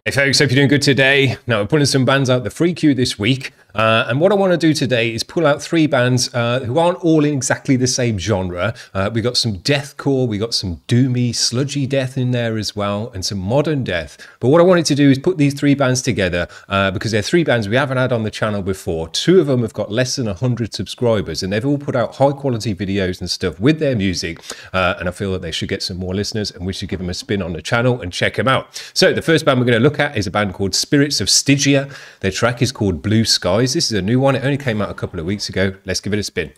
Hey folks, hope you're doing good today. Now, we're putting some bands out the free queue this week. And what I want to do today is pull out three bands who aren't all in exactly the same genre. We got some deathcore, we got some doomy, sludgy death in there as well, and some modern death. But what I wanted to do is put these three bands together because they're three bands we haven't had on the channel before. Two of them have got less than 100 subscribers, and they've all put out high quality videos and stuff with their music. And I feel that they should get some more listeners, and we should give them a spin on the channel and check them out. So the first band we're going to look at is a band called Spirits of Stygia. Their track is called Blue Skies. This is a new one. It only came out a couple of weeks ago. Let's give it a spin.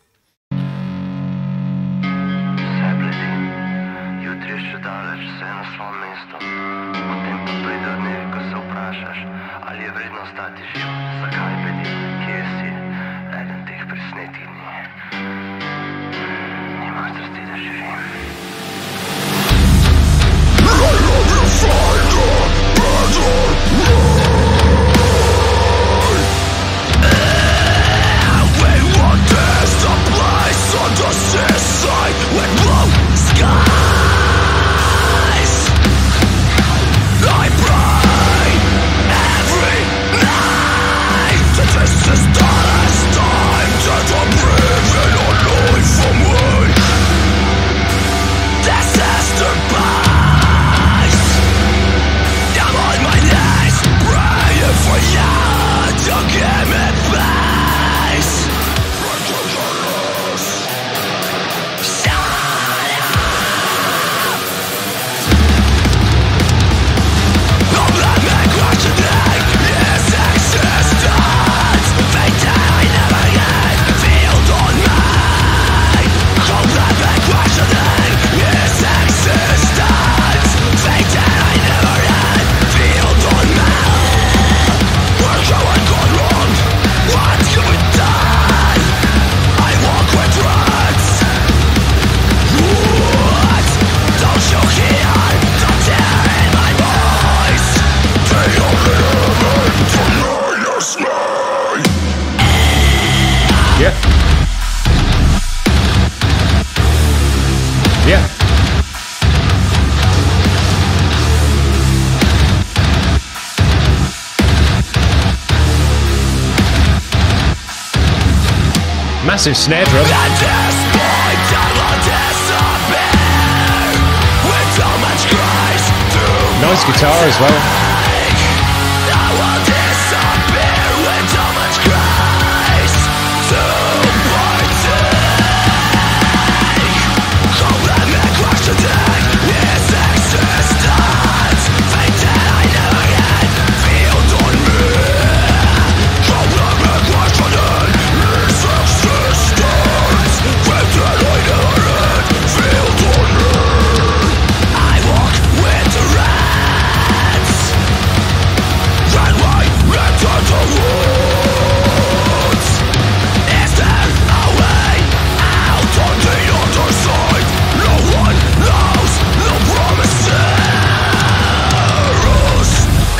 Yeah. Massive snare drum. Nice guitar as well.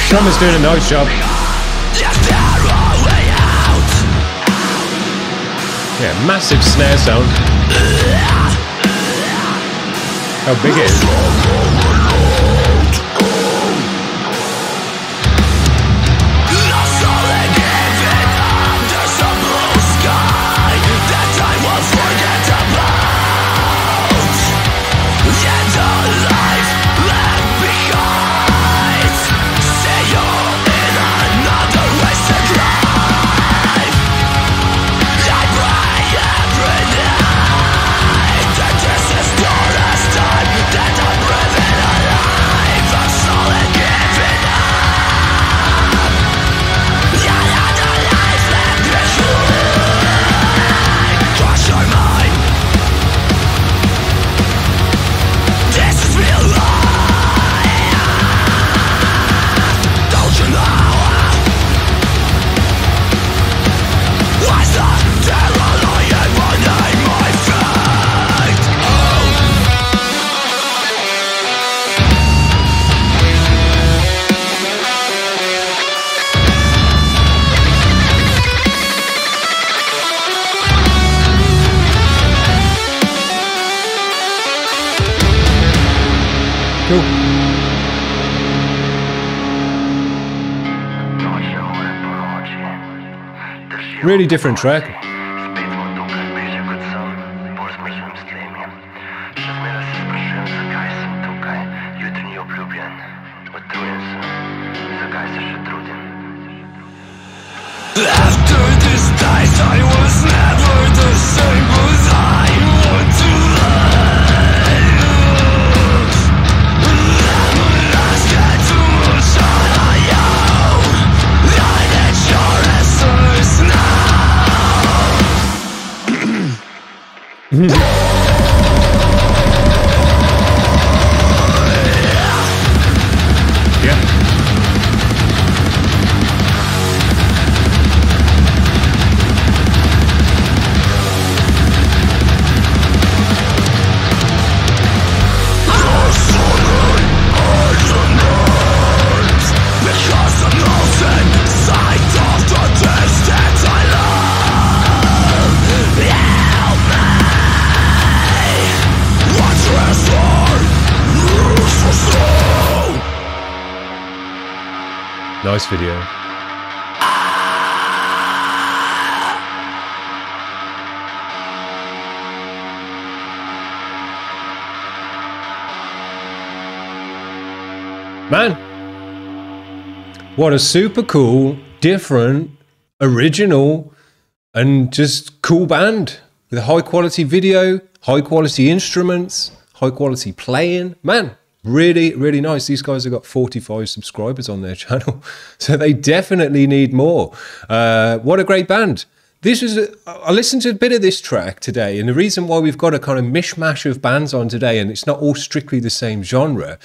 Drummer's doing a nice job. Yeah, massive snare sound. How big it is. Cool. Really different track. After this night I was never the same, but I want to lose. Let's get too much on you. I need your answers now. Nice video. Man, what a super cool, different, original, and just cool band with a high quality video, high quality instruments, high quality playing. Man, really, really nice. These guys have got 45 subscribers on their channel, so they definitely need more. What a great band. This is I listened to a bit of this track today, and the reason why we've got a kind of mishmash of bands on today, and it's not all strictly the same genre,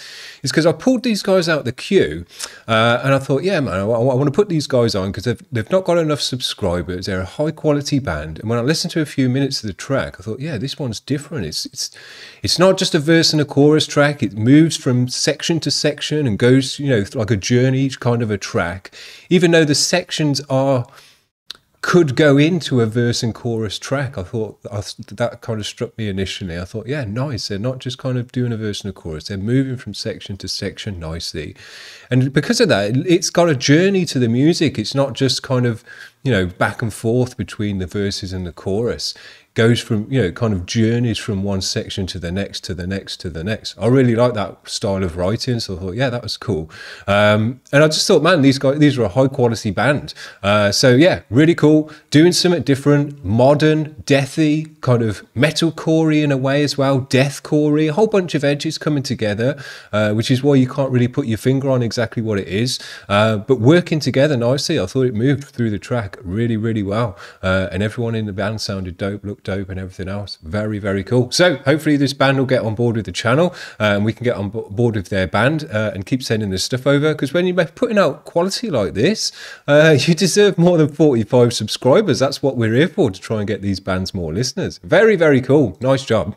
is because I pulled these guys out the queue, and I thought, yeah, man, I want to put these guys on because they've not got enough subscribers. They're a high quality band, and when I listened to a few minutes of the track, I thought, yeah, this one's different. It's not just a verse and a chorus track. It moves from section to section and goes, you know, like a journey, kind of a track, even though the sections could go into a verse and chorus track. I thought that kind of struck me initially. I thought, yeah, nice. They're not just kind of doing a verse and a chorus. They're moving from section to section nicely. And because of that, it's got a journey to the music. It's not just kind of, you know, back and forth between the verses and the chorus. Goes from, you know, kind of journeys from one section to the next, to the next, to the next. I really like that style of writing, so I thought, yeah, that was cool. And I just thought, man, these are a high quality band. So yeah, really cool. Doing something different, modern, deathy, kind of metalcore-y in a way as well, deathcore-y, a whole bunch of edges coming together, which is why you can't really put your finger on exactly what it is. But working together nicely, I thought it moved through the track really, really well. And everyone in the band sounded dope, looked dope and everything else. Very, very cool. So hopefully this band will get on board with the channel, and we can get on board with their band and keep sending this stuff over, because when you're putting out quality like this, you deserve more than 45 subscribers. That's what we're here for, to try and get these bands more listeners. Very, very cool. Nice job.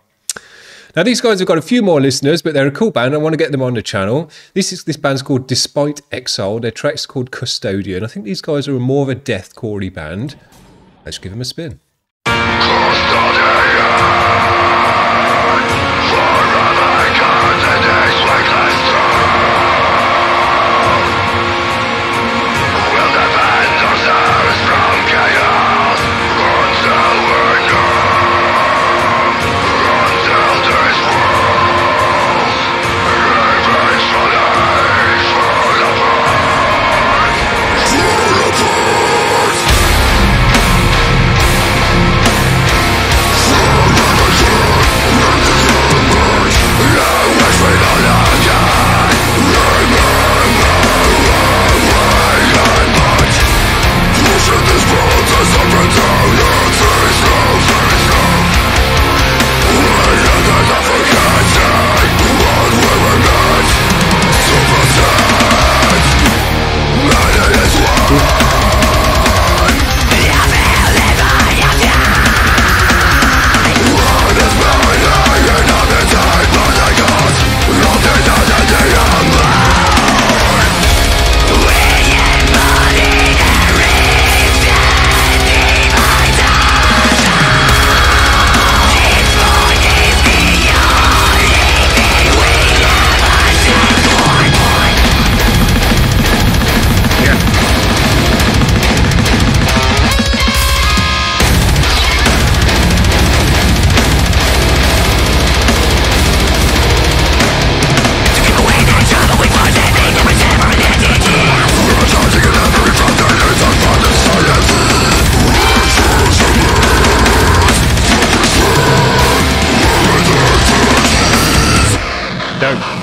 Now, these guys have got a few more listeners, but they're a cool band. I want to get them on the channel. This band's called Despite Exile. Their track's called Custodian. I think these guys are more of a deathcore band. Let's give them a spin. Dope.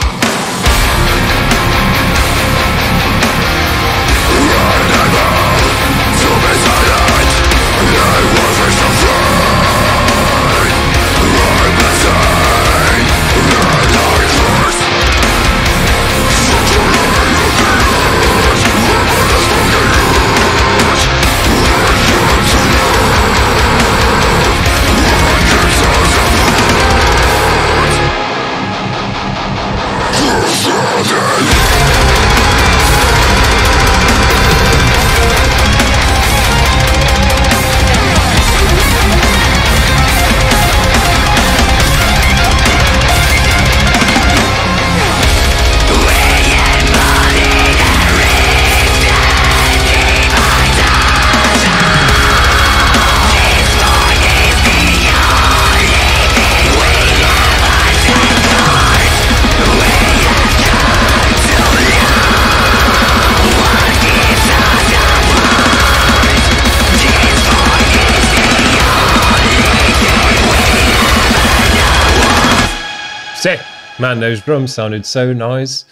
Sick. Man, those drums sounded so nice.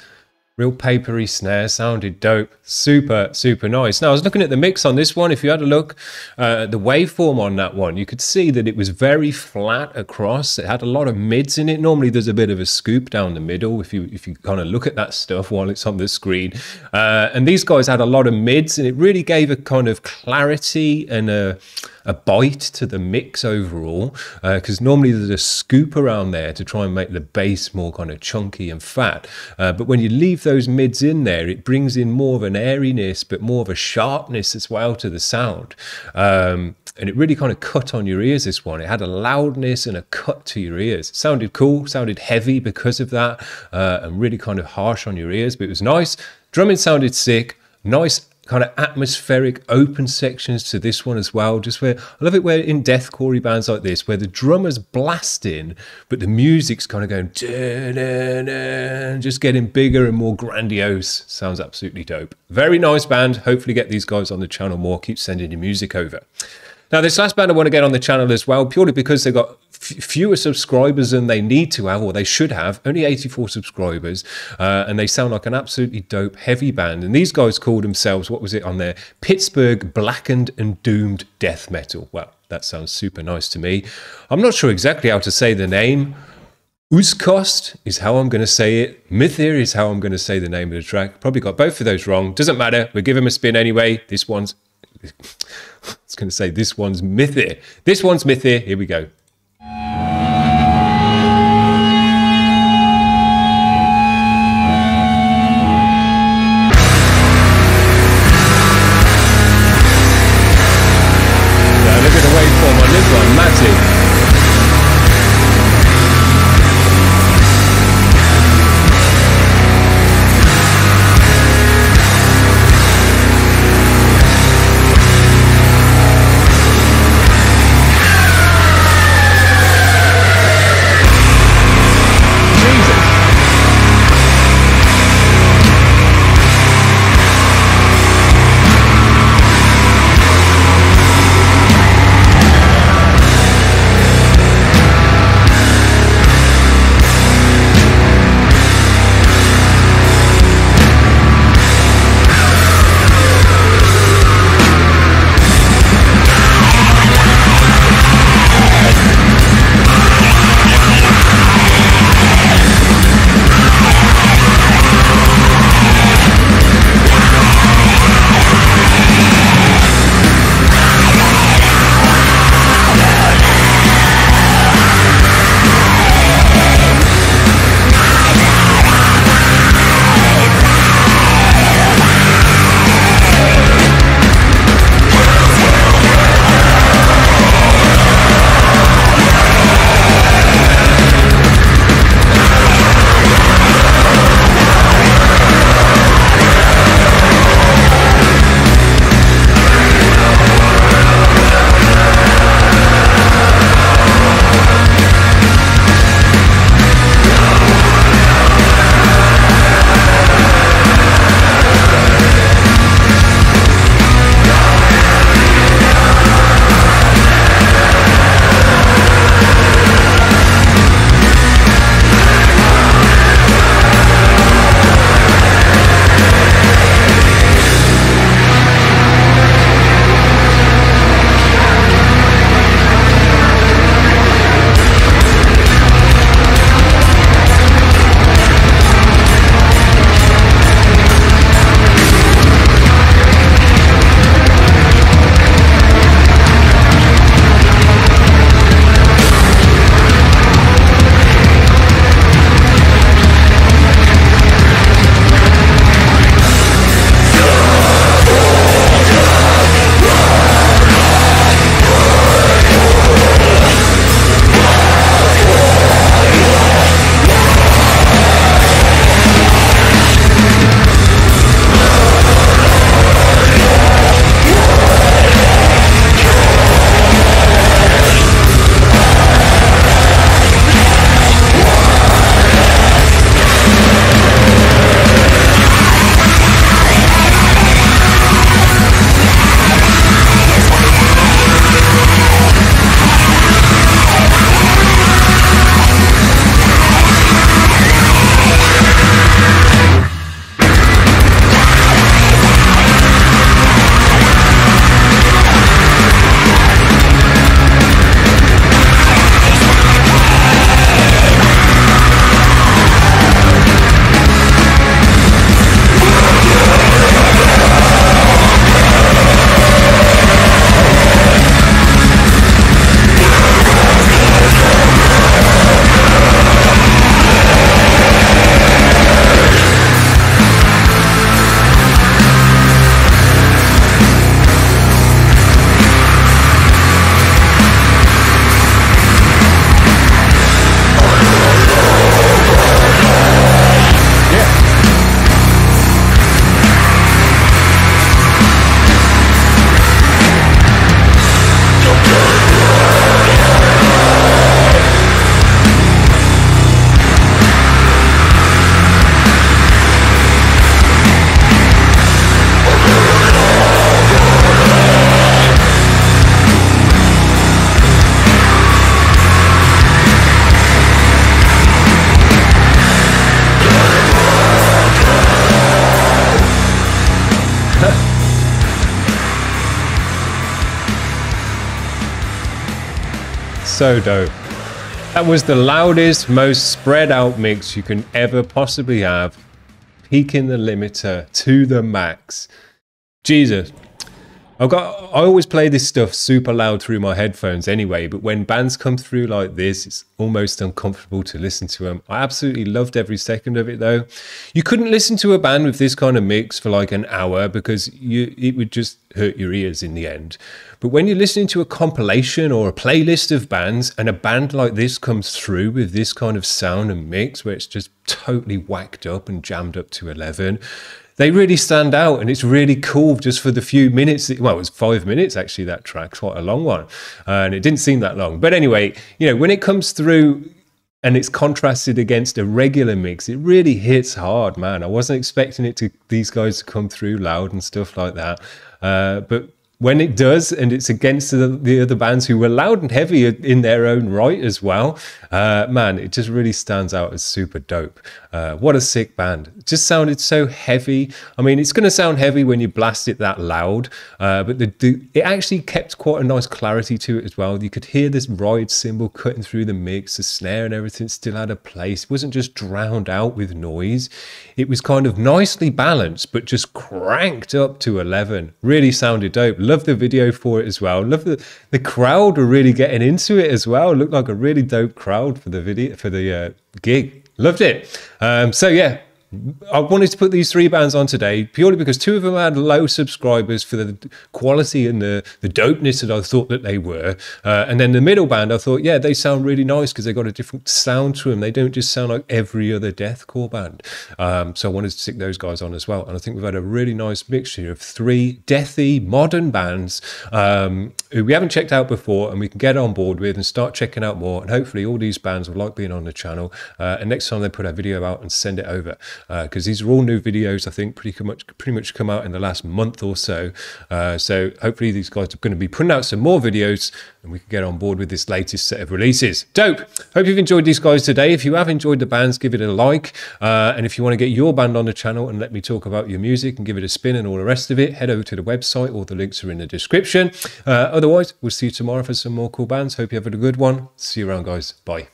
Real papery snare, sounded dope. Super, super nice. Now, I was looking at the mix on this one. If you had a look at the waveform on that one, you could see that it was very flat across. It had a lot of mids in it. Normally, there's a bit of a scoop down the middle if you kind of look at that stuff while it's on the screen. And these guys had a lot of mids, and it really gave a kind of clarity and a bite to the mix overall, because normally there's a scoop around there to try and make the bass more kind of chunky and fat. But when you leave those mids in there, it brings in more of an airiness, but more of a sharpness as well to the sound. And it really kind of cut on your ears, this one. It had a loudness and a cut to your ears. It sounded cool, sounded heavy because of that, and really kind of harsh on your ears, but it was nice. Drumming sounded sick, nice kind of atmospheric open sections to this one as well. Just where I love it where in deathcore bands like this, where the drummer's blasting, but the music's kind of going just getting bigger and more grandiose. Sounds absolutely dope. Very nice band. Hopefully get these guys on the channel more. Keep sending your music over. Now, this last band I want to get on the channel as well, purely because they've got fewer subscribers than they need to have, or they should have, only 84 subscribers, and they sound like an absolutely dope heavy band. And these guys called themselves, what was it on there? Pittsburgh Blackened and Doomed Death Metal. Well, that sounds super nice to me. I'm not sure exactly how to say the name. Úzkost is how I'm going to say it. Mt'hr is how I'm going to say the name of the track. Probably got both of those wrong. Doesn't matter. We'll give them a spin anyway. This one's... I was going to say this one's Mt'hr. This one's Mt'hr. Here we go. Look at the waveform on this one. Massive. so dope. That was the loudest, most spread out mix you can ever possibly have. Peaking the limiter to the max. Jesus. I always play this stuff super loud through my headphones anyway, but when bands come through like this, it's almost uncomfortable to listen to them. I absolutely loved every second of it though. You couldn't listen to a band with this kind of mix for like an hour because it would just hurt your ears in the end. But when you're listening to a compilation or a playlist of bands and a band like this comes through with this kind of sound and mix where it's just totally whacked up and jammed up to 11, they really stand out, and it's really cool just for the few minutes. Well, it was 5 minutes actually, that track, quite a long one, and it didn't seem that long. But anyway, you know, when it comes through and it's contrasted against a regular mix, it really hits hard, man. I wasn't expecting these guys to come through loud and stuff like that, but when it does, and it's against the other bands who were loud and heavy in their own right as well, man, it just really stands out as super dope. What a sick band. It just sounded so heavy. I mean, it's going to sound heavy when you blast it that loud, but it actually kept quite a nice clarity to it as well. You could hear this ride cymbal cutting through the mix, the snare and everything still had a place. It wasn't just drowned out with noise. It was kind of nicely balanced, but just cranked up to 11. Really sounded dope. Love the video for it as well. Love the crowd were really getting into it as well. It looked like a really dope crowd for the video, for the gig. Loved it. So yeah, I wanted to put these three bands on today purely because two of them had low subscribers for the quality and the dopeness that I thought that they were. And then the middle band, I thought, yeah, they sound really nice because they got a different sound to them. They don't just sound like every other deathcore band. So I wanted to stick those guys on as well. And I think we've had a really nice mixture of three deathy modern bands who we haven't checked out before and we can get on board with and start checking out more. And hopefully all these bands will like being on the channel. And next time they put a video out and send it over. Because these are all new videos, I think, pretty much come out in the last month or so. So hopefully these guys are going to be putting out some more videos and we can get on board with this latest set of releases. Dope! Hope you've enjoyed these guys today. If you have enjoyed the bands, give it a like. And if you want to get your band on the channel and let me talk about your music and give it a spin and all the rest of it, head over to the website. All the links are in the description. Otherwise, we'll see you tomorrow for some more cool bands. Hope you have a good one. See you around, guys. Bye.